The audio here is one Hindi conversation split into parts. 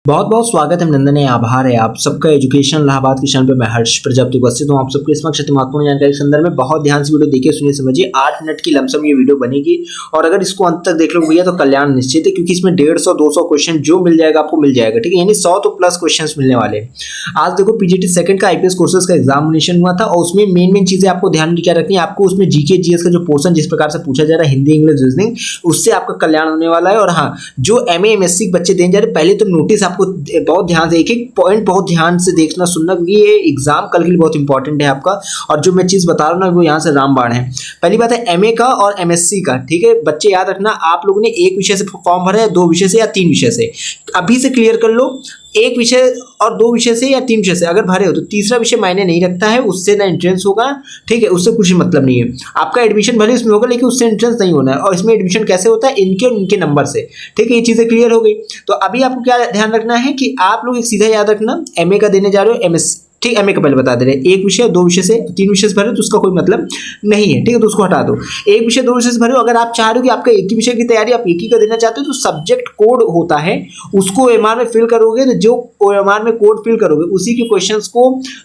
बहुत बहुत स्वागत है, नंदन है, आभार है आप सबका एजुकेशन इलाहाबाद के चैनल पे। मैं हर्ष प्रजापति उपस्थित हूँ आप सबके इस वक्त महत्वपूर्ण जानकारी के संदर्भ में। बहुत ध्यान से वीडियो देखिए, सुनिए, समझिए। 8 मिनट की लमसम ये वीडियो बनेगी और अगर इसको अंत तक देख लो भैया तो कल्याण निश्चित है, क्योंकि इसमें 150-200 क्वेश्चन जो मिल जाएगा आपको मिल जाएगा, ठीक है। यानी 100 तो प्लस क्वेश्चन मिलने वाले हैं। आज देखो पीजीटी सेकंड का आईपीएस कोर्सेज का एग्जामिनेशन हुआ था और उसमें मेन चीजें आपको ध्यान में क्या रखनी है। आपको उसमें जीके जीएस का जो पोर्सन जिस प्रकार से पूछा जा रहा है, हिंदी इंग्लिश रीजनिंग, उससे आपका कल्याण होने वाला है। और हाँ, जो एमए एमएससी बच्चे देने जा रहे हैं, पहले तो नोटिस आपको बहुत ध्यान से एक पॉइंट बहुत ध्यान से देखना सुनना, क्योंकि ये एग्जाम कल के लिए बहुत इंपॉर्टेंट है आपका। और जो मैं चीज बता रहा हूँ ना, वो यहाँ से रामबाण है। पहली बात है एमए का और एमएससी का, ठीक है। बच्चे याद रखना, आप लोगों ने एक विषय से फॉर्म भरा है, 2 विषय से या 3 विषय से, अभी से क्लियर कर लो। एक विषय और 2 विषय से या 3 विषय से अगर भरे हो तो तीसरा विषय मायने नहीं रखता है, उससे ना एंट्रेंस होगा, ठीक है। उससे कुछ मतलब नहीं है। आपका एडमिशन भले इसमें होगा लेकिन उससे एंट्रेंस नहीं होना है। और इसमें एडमिशन कैसे होता है, इनके और इनके नंबर से, ठीक है। ये चीजें क्लियर हो गई। तो अभी आपको क्या ध्यान रखना है कि आप लोग एक सीधा याद रखना, एमए का देने जा रहे हो, एमएस, ठीक, एमए का पहले बता दे रहे हैं। एक विषय 2 विषय से 3 विषय से भरे तो उसका कोई मतलब नहीं है, ठीक है। तो उसको हटा दो। एक विषय 2 विषय से भरे हो, अगर आप चाह रहे हो कि आपका एक ही विषय की तैयारी आप एक ही का देना चाहते हो, तो सब्जेक्ट कोड होता है, उसको ओएमआर में फिल करोगे तो जो ओएमआर में कोड फिल करोगे उसी के क्वेश्चंस को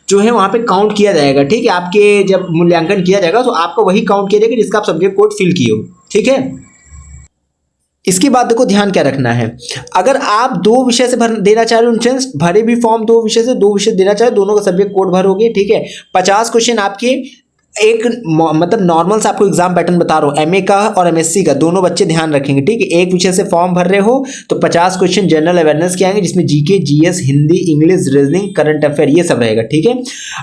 जो है वहां पे काउंट किया जाएगा, ठीक है। आपके जब मूल्यांकन किया जाएगा तो आपका वही काउंट किया जाएगा जिसका आप सब्जेक्ट कोड फिल किए हो, ठीक है। इसके बाद देखो ध्यान क्या रखना है, अगर आप 2 विषय से देना चाह रहे हो एंट्रेंस, भरे भी फॉर्म 2 विषय से, 2 विषय देना चाहे, दोनों का सब्जेक्ट कोड भरोगे, ठीक है। 50 क्वेश्चन आपके एक मतलब नॉर्मल सा आपको एग्जाम पैटर्न बता रहा हूं, एमए का और एमएससी का दोनों बच्चे ध्यान रखेंगे, ठीक है। एक विषय से फॉर्म भर रहे हो तो 50 क्वेश्चन जनरल अवेयरनेस के आएंगे, जिसमें GK GS Hindi English reasoning current affair ये सब रहेगा, ठीक है।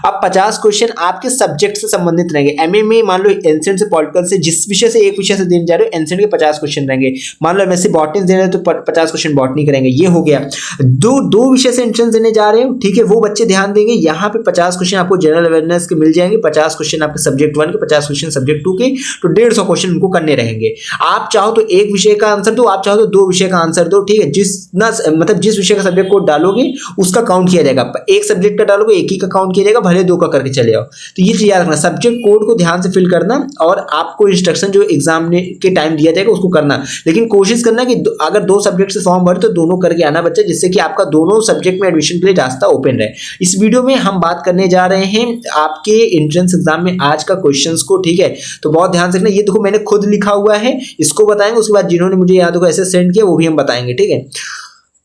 अब 50 क्वेश्चन आपके सब्जेक्ट से संबंधित रहेंगे। एमए में मान लो एंशिएंट से पॉलिटिकल से, जिस विषय से एक विषय से देने जा रहे हो, एंशिएंट के 50 क्वेश्चन रहेंगे। मान लो एमएससी बॉटनी दे रहे हो तो 50 क्वेश्चन बॉटनी करेंगे, ये हो गया। दो विषय से एंट्रेंस देने जा रहे हो, ठीक है, वो बच्चे ध्यान देंगे। यहाँ पे 50 क्वेश्चन आपको जनरल अवेयरनेस के मिल जाएंगे, 50 क्वेश्चन आपके सब्जेक्ट 1 के, 50 क्वेश्चन सब्जेक्ट 2 के, तो 150 क्वेश्चन उनको करने रहेंगे। आप चाहो तो एक विषय का आंसर दो, आप चाहो तो 2 विषय का आंसर दो, ठीक है। जिस विषय का सब्जेक्ट कोड डालोगे उसका काउंट किया जाएगा। एक सब्जेक्ट का डालोगे एक ही का काउंट किया जाएगा, भले 2 का करके चले आओ। तो ये चीज याद रखना, सब्जेक्ट कोड को ध्यान से फिल करना और आपको इंस्ट्रक्शन जो एग्जाम के टाइम दिया जाएगा उसको करना। लेकिन कोशिश करना कि अगर 2 सब्जेक्ट से फॉर्म भरे तो दोनों करके आना बच्चा, जिससे कि आपका दोनों सब्जेक्ट में एडमिशन के लिए रास्ता ओपन रहे। इस वीडियो में हम बात करने जा रहे हैं आपके एंट्रेंस एग्जाम में आज का क्वेश्चंस को, ठीक है। तो बहुत ध्यान से रखना, ये देखो मैंने खुद लिखा हुआ है, इसको बताएंगे। उसके बाद जिन्होंने मुझे याद होगा ऐसे सेंड किया वो भी हम बताएंगे, ठीक है।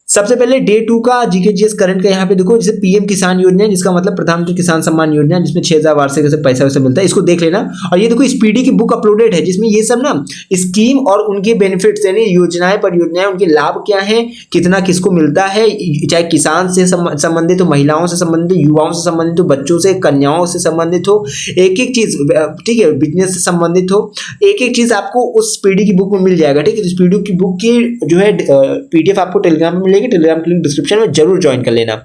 सबसे पहले डे 2 का जीके जीएस करंट का यहाँ पे देखो, जैसे पीएम किसान योजना है, जिसका मतलब प्रधानमंत्री किसान सम्मान योजना, जिसमें 6000 वार्षिक से पैसा वैसा मिलता है, इसको देख लेना। और ये देखो स्पीडी की बुक अपलोडेड है, जिसमें ये सब ना स्कीम और उनके बेनिफिट्स यानी योजनाएं परियोजनाएं, उनके लाभ क्या है, कितना किसको मिलता है, चाहे किसान से संबंधित हो, महिलाओं से संबंधित हो, युवाओं से संबंधित हो, बच्चों से, कन्याओं से संबंधित हो, एक एक चीज, ठीक है, बिजनेस से संबंधित हो, एक एक चीज आपको उस पीडी की बुक में मिल जाएगा, ठीक है। स्पीडी की बुक की जो है पीडीएफ आपको टेलीग्राम में मिलेगी, टेलीग्राम की लिंक डिस्क्रिप्शन में जरूर ज्वाइन कर लेना।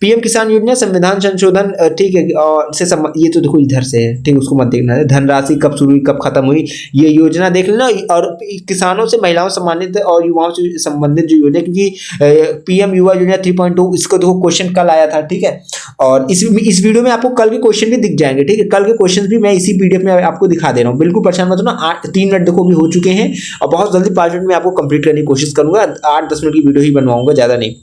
पीएम किसान योजना संविधान संशोधन, ठीक है, और से ये तो देखो इधर से है, ठीक है, उसको मत देखना है। धनराशि कब शुरू हुई कब खत्म हुई ये योजना देख लेना। और किसानों से महिलाओं से संबंधित और युवाओं से संबंधित जो योजना, क्योंकि पीएम युवा योजना 3.2 इसको देखो क्वेश्चन कल आया था, ठीक है। और इस वीडियो में आपको कल के क्वेश्चन भी दिख जाएंगे, ठीक है। कल के क्वेश्चन भी मैं इसी पीडीएफ में आपको दिखा दे रहा हूँ, बिल्कुल परेशान मत होना। 3 मिनट देखो भी हो चुके हैं और बहुत जल्दी 5 मिनट में आपको कंप्लीट करने की कोशिश करूंगा। 8-10 मिनट की वीडियो ही बनवाऊंगा, ज्यादा नहीं।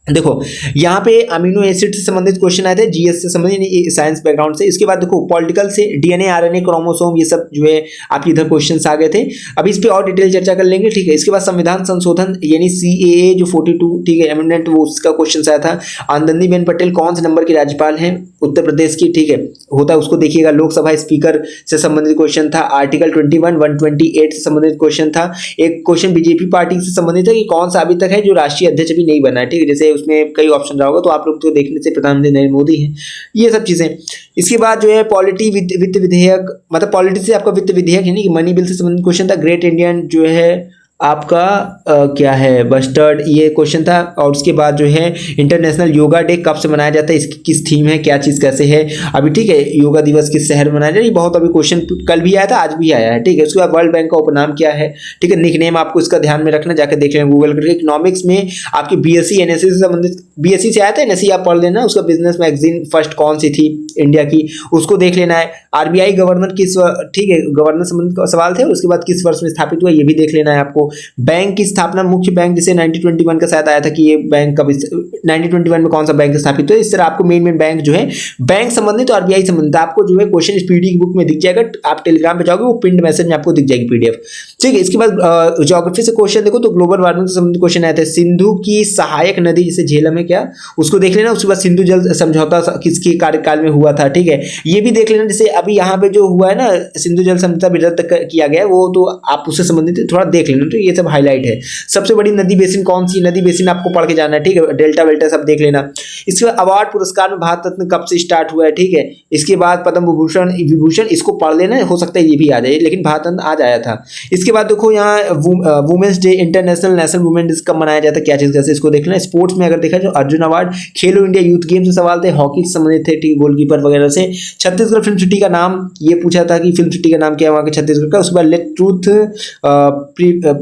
देखो यहाँ पे अमीनो एसिड से संबंधित क्वेश्चन आए थे, जीएस से संबंधित, साइंस बैकग्राउंड से। इसके बाद देखो पॉलिटिकल से डीएनए आरएनए क्रोमोसोम ये सब जो है आपके इधर क्वेश्चंस आ गए थे। अभी इस पे और डिटेल चर्चा कर लेंगे, ठीक है। इसके बाद संविधान संशोधन यानी सीएए जो 42, ठीक है, अमेंडमेंट, वो उसका क्वेश्चन आया था। आनंदीबेन पटेल कौन से नंबर की राज्यपाल हैं उत्तर प्रदेश की, ठीक है, होता है उसको देखिएगा। लोकसभा स्पीकर से संबंधित क्वेश्चन था। आर्टिकल 21, 128 से संबंधित क्वेश्चन था। एक क्वेश्चन बीजेपी पार्टी से संबंधित है कि कौन सा अभी तक है जो राष्ट्रीय अध्यक्ष भी नहीं बना है, ठीक है। जैसे उसमें कई ऑप्शन रहा होगा तो आप लोग तो देखने से प्रधानमंत्री नरेंद्र मोदी हैं, ये सब चीजें। इसके बाद जो है पॉलिटी वित्त विधेयक, मतलब पॉलिटी से आपका वित्त विधेयक यानी कि मनी बिल से संबंधित क्वेश्चन था। ग्रेट इंडियन जो है आपका क्या है बस्टर्ड, ये क्वेश्चन था। और उसके बाद जो है इंटरनेशनल योगा डे कब से मनाया जाता है, इसकी किस थीम है, क्या चीज़ कैसे है अभी, ठीक है। योगा दिवस किस शहर में मनाया जाता है, ये बहुत अभी क्वेश्चन कल भी आया था, आज भी आया है, ठीक है। उसके बाद वर्ल्ड बैंक का उपनाम क्या है, ठीक है, निकनेम आपको इसका ध्यान में रखना, जाकर देख लें गूगल करके। इकोनॉमिक्स में आपकी बीएससी एनएससी से संबंधित, बीएससी से आया था, एनएससी आप पढ़ लेना। उसका बिजनेस मैगजीन फर्स्ट कौन सी थी इंडिया की, उसको देख लेना है। आरबीआई गवर्नर किस, ठीक है, गवर्नर संबंधित सवाल थे। उसके बाद किस वर्ष में स्थापित हुआ ये भी देख लेना है आपको। बैंक की स्थापना, मुख्य बैंक जैसे 1921 का शायद आया था कि ये बैंक कब 1921 में कौन सा बैंक स्थापित हुआ। इस तरह आपको मेन बैंक जो है बैंक संबंधित और आरबीआई संबंधित आपको जो है क्वेश्चन इस पीडीएफ बुक में दिख जाएगा। आप टेलीग्राम पे जाओगे वो पिंड मैसेज में आपको दिख जाएगी पीडीएफ, ठीक है। इसके बाद ज्योग्राफी से क्वेश्चन देखो तो ग्लोबल वार्मिंग से संबंधित क्वेश्चन आए थे। सिंधु की सहायक नदी जिसे झेलम है क्या, उसको देख लेना। उसके बाद सिंधु जल समझौता किसके कार्यकाल में हुआ था, ठीक है, ये भी देख लेना। जैसे अभी यहाँ पे जो हुआ है ना सिंधु जल समझौता रद्द किया गया है, वो तो आप उससे संबंधित थोड़ा देख लेना। तो ये सब हाईलाइट है। सबसे बड़ी नदी बेसिन कौन सी, नदी बेसिन आपको पढ़ के जाना है, ठीक है, डेल्टा वेल्टा सब देख लेना। इसके बाद अवार्ड पुरस्कार में भारत रत्न कब से स्टार्ट हुआ है, ठीक है। इसके बाद पद्म विभूषण इसको पढ़ लेना, हो सकता है ये भी आ जाए, लेकिन भारत रत्न आज आया था। इसके बाद देखो यहाँ women's day, international national women day कब मनाया जाता है, क्या चीज कैसे, इसको देख लेना। स्पोर्ट्स में अगर देखा जाए अर्जुन अवार्ड, खेलो इंडिया यूथ गेम से सवाल थे, हॉकी से संबंधित थे, ठीक, गोलकीपर वगैरह से। छत्तीसगढ़ फिल्म सिटी का नाम ये पूछा था कि फिल्म सिटी का नाम क्या है वहाँ के छत्तीसगढ़ का। उसके बाद लेट ट्रूथ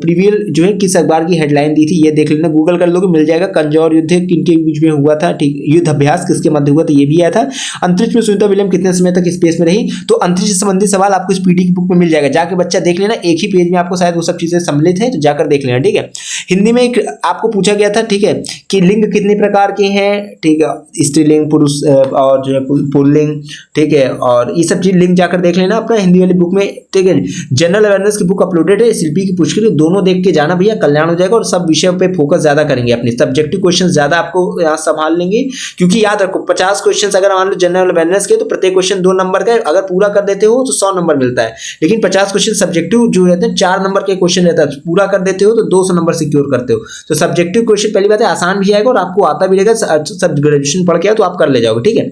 प्रीवियल जो है किस अखबार की हेडलाइन दी थी, ये देख लेना, गूगल कर लोगे मिल जाएगा। कंजौर युद्ध किनके बीच में हुआ था, ठीक, युद्ध अभ्यास किसके मध्य हुआ था, ये भी आया था। अंतरिक्ष में सुनीता विलियम कितने समय तक स्पेस में रही, तो अंतरिक्ष से संबंधित सवाल आपको इस पीडीएफ बुक में मिल जाएगा, जाके बच्चा देख लेना। एक ही पेज में आपको शायद वो सब चीजें सम्मिलित है, तो जाकर देख लेना, ठीक है। हिंदी में एक आपको पूछा गया था, ठीक है, कि लिंग कितने प्रकार के हैं, ठीक है, स्त्रीलिंग, पुरुष और जो है पुल्लिंग, ठीक है, और ये सब चीज लिंक जाकर देख लेना अपना हिंदी वाली बुक में, ठीक है। जनरल अवेयरनेस की बुक अपलोडेड है, शिल्पी की पूछ के लिए दोनों देख के जाना भैया, कल्याण हो जाएगा। और सब विषयों पे फोकस ज्यादा करेंगे, अपने सब्जेक्टिव क्वेश्चन ज्यादा आपको यहाँ संभाल लेंगे, क्योंकि याद रखो 50 क्वेश्चन अगर मान लो जनरल अवेयरनेस के, तो प्रत्येक क्वेश्चन 2 नंबर का है। अगर पूरा कर देते हो तो 100 नंबर मिलता है, लेकिन 50 क्वेश्चन सब्जेक्टिव जो रहते हैं 4 नंबर के क्वेश्चन रहता है, पूरा कर देते हो तो 200 नंबर सिक्योर करते हो। तो सब्जेक्टिव क्वेश्चन पहली बात है आसान भी आएगा और आपको आता भी रहेगा, सब ग्रेजुएशन पढ़ के आओ तो आप कर ले जाओगे, ठीक है।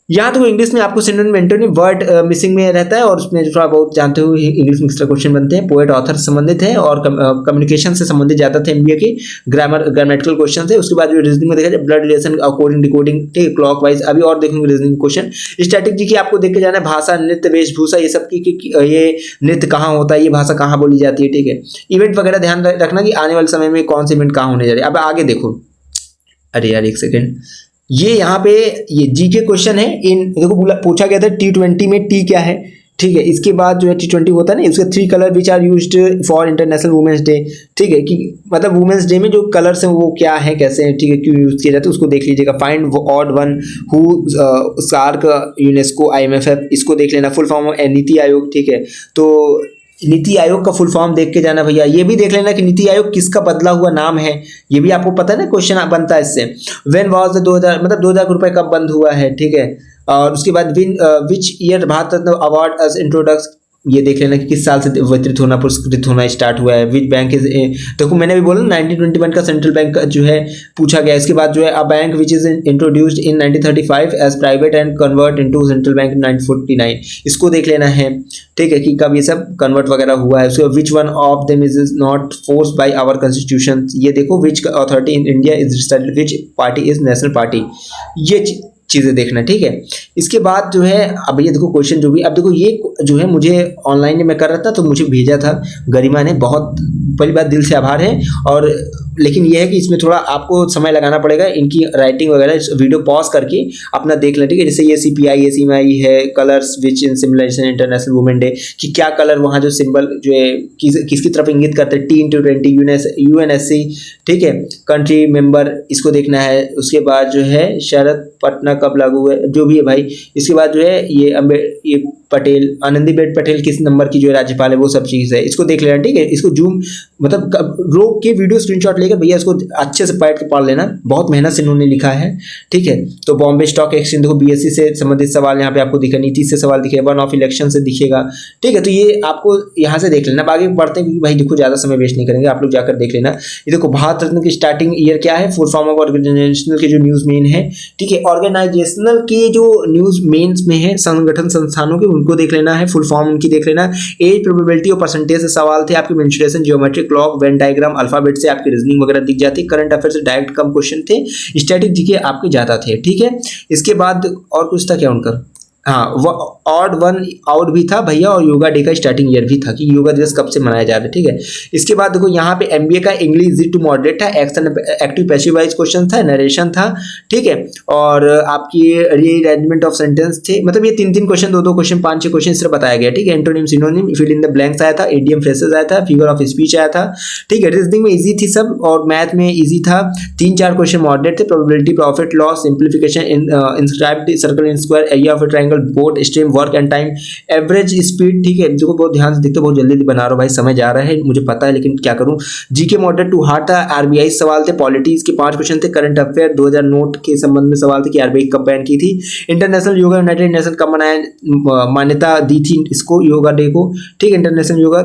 यहाँ तो इंग्लिश में आपको सिनोनिम एंटोनिम वर्ड मिसिंग में रहता है, और उसमें थोड़ा बहुत जानते हो इंग्लिश में एक्स्ट्रा क्वेश्चन बनते हैं। पोएट ऑथर से संबंधित है, और कम्युनिकेशन से संबंधित ज्यादा थे एमबीए के, ग्रामेटिकल क्वेश्चन थे। उसके बाद जो रीजनिंग में देखा जाए ब्लड रिलेशन, कोडिंग डिकोडिंग, ठीक, क्लॉक वाइज अभी और देखेंगे रीजनिंग क्वेश्चन। स्टैटिक की आपको देख के जाना है, भाषा, नृत्य, वेशभूषा, ये सब की ये नृत्य कहाँ होता है, ये भाषा कहाँ बोली जाती है, ठीक है। इवेंट वगैरह ध्यान रखना कि आने वाले समय में कौन से इवेंट कहाँ होने जा रहे हैं। अब आगे देखो, अरे यार एक सेकेंड, ये यहाँ पे ये जीके क्वेश्चन है। इन देखो पूछा गया था T20 में टी क्या है, ठीक है। इसके बाद जो है T20 होता है ना, उसके 3 colour which are used for international women's day, ठीक है, कि मतलब वुमेन्स डे में जो कलर्स हैं वो क्या है, कैसे हैं, ठीक है, क्यों यूज किए जाते हैं, उसको देख लीजिएगा। Find odd one who SAARC, UNESCO, IMF, इसको देख लेना। फुल फॉर्म नीति आयोग, ठीक है, तो नीति आयोग का फुल फॉर्म देख के जाना भैया। ये भी देख लेना कि नीति आयोग किसका बदला हुआ नाम है, ये भी आपको पता है ना, क्वेश्चन बनता है इससे। व्हेन वाज द 2000 मतलब 2000 रुपए कब बंद हुआ है, ठीक है। और उसके बाद which year Bharat Ratna award as introduced, ये देख लेना कि किस साल से वितरित होना, पुरस्कृत होना स्टार्ट हुआ है। विच बैंक इज, देखो मैंने भी बोला 1921 का सेंट्रल बैंक जो है पूछा गया। इसके बाद जो है a bank which is introduced in 1935 as private and convert into central bank in 1949, इसको देख लेना है, ठीक है, कि कब ये सब कन्वर्ट वगैरह हुआ है। उसके which one of them is not forced by our constitution, ये देखो which authority in India is decided which party is national party, ये चीजें देखना, ठीक है। इसके बाद जो है अब ये देखो क्वेश्चन जो भी, अब देखो ये जो है मुझे ऑनलाइन में मैं कर रहा था तो मुझे भेजा था गरिमा ने, बहुत पहली बात दिल से आभार है। और लेकिन ये है कि इसमें थोड़ा आपको समय लगाना पड़ेगा, इनकी राइटिंग वगैरह वीडियो पॉज करके अपना देख लें, ठीक है। जैसे ये CPI SMI है, colours which in symbolisation International Women Day, कि क्या कलर वहाँ जो सिंबल जो है किसकी तरफ इंगित करते हैं, T20 UNSC, ठीक है, कंट्री मेंबर, इसको देखना है। उसके बाद जो है शरद पटना कब लागू हुआ है, जो भी है भाई। इसके बाद जो है ये पटेल, आनंदीबेन पटेल किस नंबर की जो है राज्यपाल है, वो सब चीज़ है, इसको देख लेना, ठीक है। इसको जूम मतलब रोक के वीडियो स्क्रीनशॉट लेकर भैया इसको अच्छे से पढ़ के पढ़ लेना, बहुत मेहनत से इन्होंने लिखा है, ठीक है। तो बॉम्बे स्टॉक एक्सचेंज देखो BSc से संबंधित सवाल यहाँ पे आपको दिखा, नीति से सवाल दिखेगा, वन ऑफ इलेक्शन से दिखेगा, ठीक है। तो ये आपको यहाँ से देख लेना। आगे पढ़ते हैं क्योंकि भाई देखो ज़्यादा समय वेस्ट नहीं करेंगे, आप लोग जाकर देख लेना। ये देखो भारत रत्न की स्टार्टिंग ईयर क्या है, फुल फॉर्म ऑफ ऑर्गेनाइजेशनल के जो न्यूज मेन है, ठीक है, ऑर्गेनाइजेशनल के जो न्यूज मेन्स में है संगठन संस्थानों के, उनको देख लेना है, फुल फॉर्म उनकी देख लेना। एज, प्रोबेबिलिटी और परसेंटेज से सवाल थे आपके, mensuration, geometric, clock, Venn diagram, alphabet से आपकी रीजनिंग वगैरह दिख जाती है। करंट अफेयर से डायरेक्ट कम क्वेश्चन थे, स्टैटिक जीके आपके ज्यादा थे, ठीक है। इसके बाद और कुछ था क्या उनका, हाँ, वो ऑड वन आउट भी था भैया, और योगा डे का स्टार्टिंग ईयर भी था कि योगा दिवस कब से मनाया जा रहा है, ठीक है। इसके बाद देखो यहाँ पे एमबीए का इंग्लिश इजी टू मॉडरेट था, action active passive wise question था, नरेशन था, ठीक है। और आपकी रीअरेंजमेंट ऑफ सेंटेंस थे, मतलब ये 3-3 क्वेश्चन, 2-2 क्वेश्चन, 5-6 क्वेश्चन इस तरह बताया गया, ठीक है। Antonym synonym fill in the blanks आया था, इडियम फ्रेजेस आया था, फिगर ऑफ स्पीच आया था, ठीक है। रीजनिंग में इजी थी सब, और मैथ में इजी था, 3-4 क्वेश्चन मॉडरेट थे, probability, profit loss, simplification, inscribed circle in square, area of triangle, boat stream, work and time, average speed, ठीक है। देखो बहुत ध्यान से देखते, बहुत जल्दी बना रहा हूँ भाई, समय जा रहा है मुझे पता है, लेकिन क्या करूँ। जीके मॉडरेट टू हार्ड था, आरबीआई सवाल थे, पॉलिटिक्स के 5 क्वेश्चन थे, करंट अफेयर 2000 नोट के संबंध में सवाल थे कि आरबीआई कब बैन की थी, इंटरनेशनल योगा यूनाइटेड नेशन कब मनाया, मान्यता दी थी इसको योगा डे को, ठीक है, इंटरनेशनल योगा,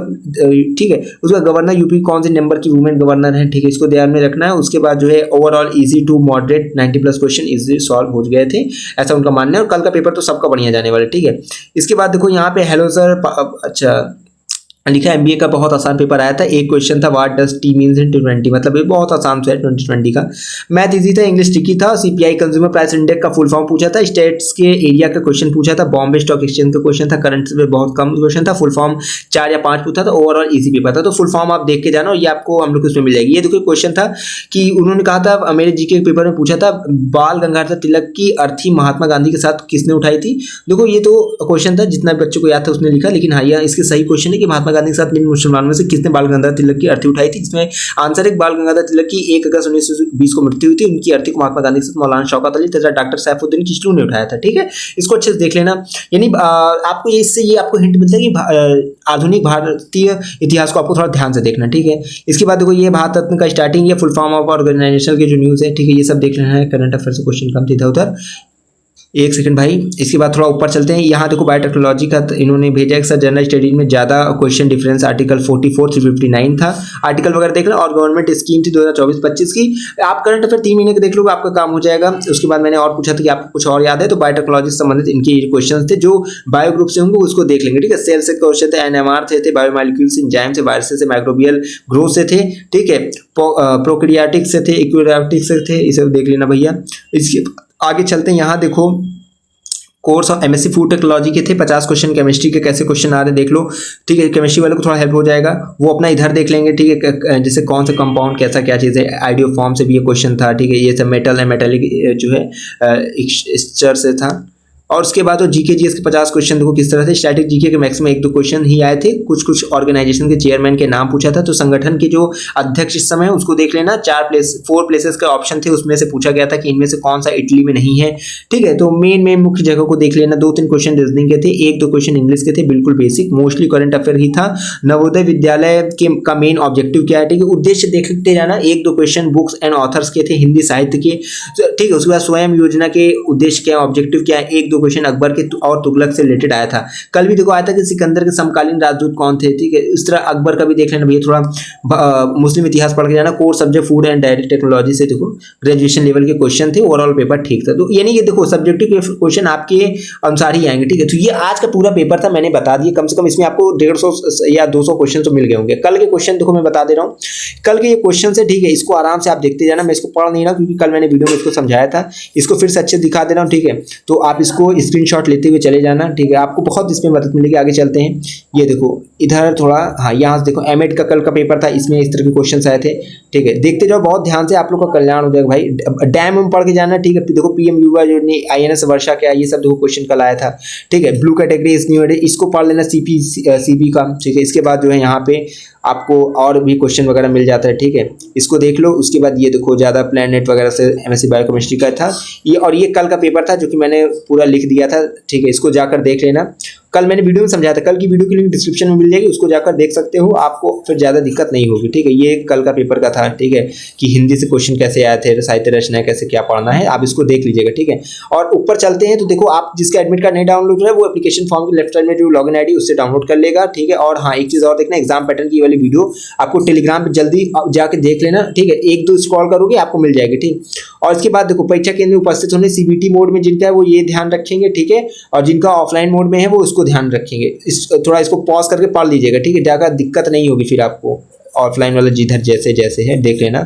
ठीक है। उसका गवर्नर यूपी कौन से नंबर की वुमेन गवर्नर है, ठीक है, इसको ध्यान में रखना है। उसके बाद जो है overall easy to moderate 90+ question easy solve हो गए थे, ऐसा उनका मानना है, और कल का पेपर तो सबका बढ़िया जाने वाला है, ठीक है। इसके बाद देखो यहाँ पे हेलो सर, अच्छा लिखा है, एमबीए का बहुत आसान पेपर आया था, एक क्वेश्चन था व्हाट डज टी मींस इन 2020, मतलब ये बहुत आसान है 2020 का। मैथ इजी था, इंग्लिश ट्रिकी था, सीपीआई कंज्यूमर प्राइस इंडेक्स का फुल फॉर्म पूछा था, स्टेट्स के एरिया का क्वेश्चन पूछा था, बॉम्बे स्टॉक एक्सचेंज का क्वेश्चन था, करंट में बहुत कम क्वेश्चन था, फुल फॉर्म 4 या 5 पूछा था, ओवरऑल इजी पेपर था। तो फुल फॉर्म आप देख के जाना, और ये आपको हम लोग उसमें मिल जाएगी। ये देखो क्वेश्चन था कि उन्होंने कहा था, मेरे जीके पेपर में पूछा था, बाल गंगाधर तिलक की अर्थी महात्मा गांधी के साथ किसने उठाई थी। देखो ये तो क्वेश्चन था, जितना बच्चों को याद था उसने लिखा, लेकिन हाँ यह इसके सही क्वेश्चन है कि महात्मा गांधी के साथ मुस्लिम में से किसने बाल गंगाधर तिलक की अर्थी उठाई थी। इसमें आंसर है बाल गंगाधर तिलक की 1 अगस्त 1920 को मृत्यु हुई थी, उनकी अर्थी को महात्मा गांधी के साथ मौलाना शौकत अली तथा डॉक्टर सैफुद्दीन किचलू ने उठाया था, ठीक है। इसको अच्छे से देख लेना, यानी आपको ये इससे ये आपको हिंट मिलता है कि आधुनिक भारतीय इतिहास को आपको थोड़ा ध्यान से देखना, ठीक है। इसके बाद देखो ये भारत रत्न का स्टार्टिंग, ये फुल फॉर्म ऑफ ऑर्गेनाइजेशन के जो न्यूज है, ठीक है, ये सब देख लेना है। करंट अफेयर से क्वेश्चन कम था उधर, एक सेकंड भाई। इसके बाद थोड़ा ऊपर चलते हैं, यहाँ देखो बायोटेक्नोलॉजी का इन्होंने भेजा है सर, जनरल स्टडीज में ज्यादा क्वेश्चन डिफरेंस आर्टिकल 44 359 था, आर्टिकल वगैरह देख लो, और गवर्नमेंट स्कीम थी 2024-25 की। आप करंट अफेयर 3 महीने के देख लो, आपका काम हो जाएगा। उसके बाद मैंने और पूछा था कि आपको कुछ और याद है, तो बायोटेक्नोलॉजी से संबंधित इनके क्वेश्चन थे, जो बायो ग्रुप से होंगे उसको देख लेंगे, ठीक है। सेल से क्वेश्चन थे, एनएमआर थे, बायोमोलिक्यूल्स, एंजाइम से, वायरसेस से, माइक्रोबियल ग्रोथ से थे, ठीक है, प्रोकैरियोटिक्स से थे, यूकैरियोटिक्स से थे, इसे देख लेना भैया। इसके आगे चलते हैं, यहाँ देखो course of MSc food technology के थे, 50 क्वेश्चन केमिस्ट्री के कैसे क्वेश्चन आ रहे हैं देख लो, ठीक है। केमिस्ट्री वाले को थोड़ा हेल्प हो जाएगा, वो अपना इधर देख लेंगे, ठीक है। जैसे कौन सा कंपाउंड कैसा क्या चीज़ है, आइडियो फॉर्म से भी ये क्वेश्चन था, ठीक है। ये सब मेटल है, मेटेलिक जो है स्टर से था। और उसके बाद वो जीके जीएस के 50 क्वेश्चन देखो किस तरह से। स्टैटिक जीके के मैक्सिमम 1-2 क्वेश्चन ही आए थे, कुछ ऑर्गेनाइजेशन के चेयरमैन के नाम पूछा था, तो संगठन के जो अध्यक्ष इस समय उसको देख लेना। 4 प्लेसेस का ऑप्शन थे, उसमें से पूछा गया था कि इनमें से कौन सा इटली में नहीं है, ठीक है। तो मेन मुख्य जगह को देख लेना। 2-3 क्वेश्चन रीजनिंग के थे, 1-2 क्वेश्चन इंग्लिश के थे, बिल्कुल बेसिक, मोस्टली करंट अफेयर ही था। नवोदय विद्यालय के का मेन ऑब्जेक्टिव क्या है, ठीक है, उद्देश्य देखते जाना। 1-2 क्वेश्चन बुक्स एंड ऑथर्स के थे, हिंदी साहित्य के, ठीक है। उसके बाद स्वयं योजना के उद्देश्य क्या है, ऑब्जेक्टिव क्या है, 1-2 क्वेश्चन अकबर के और तुगलक से रिलेटेड आया था। कल भी देखो आया था कि सिकंदर के समकालीन राजदूत कौन थे, ठीक है। इस तरह अकबर का भी देख लेना भैया, थोड़ा मुस्लिम इतिहास पढ़ के जाना। Course subject food and diary technology से देखो ग्रेजुएशन लेवल के क्वेश्चन थे, ओवरऑल पेपर ठीक था। तो यानी कि देखो सब्जेक्टिव क्वेश्चन आपके अनुसार ही आएंगे, ठीक है। तो ये आज का पूरा पेपर था, मैंने बता दिया, कम से कम इसमें आपको 150 या 200 क्वेश्चन तो मिल गए होंगे। कल के क्वेश्चन देखो मैं बता दे रहा हूँ, कल के ये क्वेश्चन है, ठीक है। इसको आराम से आप देखते जाना, मैं इसको पढ़ नहीं रहा क्योंकि कल मैंने वीडियो में इसको समझाया था, इसको फिर से अच्छे दिखा दे रहा हूँ, ठीक है। तो आप इसको स्क्रीनशॉट लेते हुए चले जाना, ठीक है, आपको बहुत इसमें मदद मिलेगी। आगे चलते हैं, ये देखो इधर थोड़ा, हाँ यहाँ से देखो एमएड का कल का पेपर था, इसमें इस तरह के क्वेश्चन आए थे, ठीक है। देखते जाओ बहुत ध्यान से, आप लोग का कल्याण हो जाएगा भाई। डैम में पढ़ के जाना, ठीक है। देखो पीएम युवा योजना, आईएनएस वर्षा क्या, ये सब देखो क्वेश्चन कल आया था, ठीक है। ब्लू कैटेगरी इस न्यू, इसको पढ़ लेना, सीपी का, ठीक है। इसके बाद जो है यहाँ पे आपको और भी क्वेश्चन वगैरह मिल जाता है, ठीक है, इसको देख लो। उसके बाद ये देखो ज़्यादा प्लैनेट वगैरह से एमएससी बायोकेमिस्ट्री का था ये, और ये कल का पेपर था जो कि मैंने पूरा लिख दिया था, ठीक है। इसको जाकर देख लेना, कल मैंने वीडियो में समझाया था, कल की वीडियो की लिंक डिस्क्रिप्शन में मिल जाएगी, उसको जाकर देख सकते हो, आपको फिर ज़्यादा दिक्कत नहीं होगी, ठीक है। ये कल का पेपर का था, ठीक है, कि हिंदी से क्वेश्चन कैसे आए थे, साहित्य रचना कैसे क्या पढ़ना है, आप इसको देख लीजिएगा, ठीक है। और ऊपर चलते हैं तो देखो आप जिसका एडमिट कार्ड नहीं डाउनलोड हो रहा है वो एप्लीकेशन फॉर्म के लेफ्ट साइड में जो लॉगिन आईडी उससे डाउनलोड कर लेगा, ठीक है। और हाँ एक चीज़ और देखना, एग्जाम पैटर्न की वाली वीडियो आपको टेलीग्राम पे जल्दी जाकर देख लेना, ठीक है। 1-2 स्क्रॉल करोगे आपको मिल जाएगी, ठीक। और इसके बाद देखो परीक्षा केंद्र में उपस्थित होने, सीबीटी मोड में जिनका है वो ये ध्यान रखेंगे, ठीक है। और जिनका ऑफलाइन मोड में है वो उसको ध्यान रखेंगे। थोड़ा इसको पॉज करके पढ़ लीजिएगा, ठीक है, ज़्यादा दिक्कत नहीं होगी फिर आपको। ऑफलाइन वाला जिधर जैसे जैसे है देख लेना,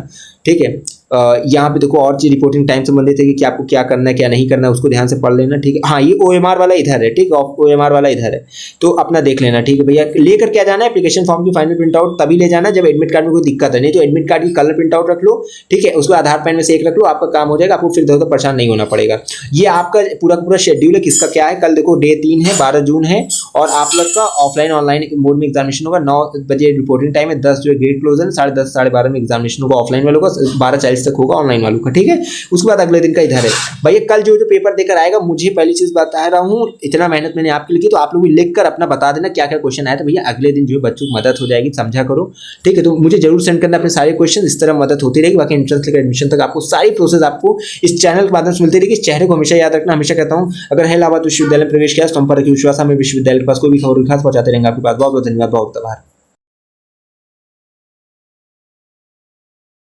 ठीक है। यहाँ पे देखो और चीज रिपोर्टिंग टाइम संबंधित है कि आपको क्या करना है क्या नहीं करना है, उसको ध्यान से पढ़ लेना, ठीक है। हाँ, ये OMR वाला इधर है, ठीक है, OMR वाला इधर है, तो अपना देख लेना, ठीक है भैया। लेकर क्या जाना है, एप्लीकेशन फॉर्म की फाइनल प्रिंट आउट तभी ले जाना जब एडमिट कार्ड में कोई दिक्कत है, नहीं तो एडमिट कार्ड की कलर प्रिंट आउट रख लो, ठीक है, उसको आधार पैन में से एक रख लो, आपका काम हो जाएगा, आपको फिर इधर उधर परेशान नहीं होना पड़ेगा। ये आपका पूरा पूरा शेड्यूल है, किसका क्या है। कल देखो डे 3 है, 12 जून है, और आप लोग का ऑफलाइन ऑनलाइन मोड में एग्जामिनेशन होगा। 9 बजे रिपोर्टिंग टाइम है, 10 जो है गेट क्लोज है, 10:30 12:30 में एग्जामिनेशन होगा ऑफलाइन वालों का, 12:40 तक होगा ऑनलाइन वालों का, ठीक है। उसके बाद अगले दिन का इधर है भैया। कल जो पेपर देकर आएगा, मुझे पहली चीज बता रहा हूँ, इतना मेहनत मैंने आपके लिए की, तो आप लोग भी लिख कर अपना बता देना क्या क्या क्वेश्चन आया, तो भैया अगले दिन जो है बच्चों की मदद हो जाएगी, समझा करो, ठीक है। तो मुझे जरूर सेंड करना अपने सारे क्वेश्चन, इस तरह मदद होती रहेगी। बाकी एंट्रेंस लेकर एडमिशन तक आपको सारी प्रोसेस आपको इस चैनल के माध्यम से मिलती रहेगी। इस चेहरे को हमेशा याद रखना, हमेशा कहता हूँ, अगर है इलाहाबाद विश्वविद्यालय में प्रवेश किया तो हम पर विश्वास, हमें विश्वविद्यालय के पास कोई भी खबर खास पहुंचाते रहेंगे आपके पास। बहुत बहुत धन्यवाद, बहुत आभार।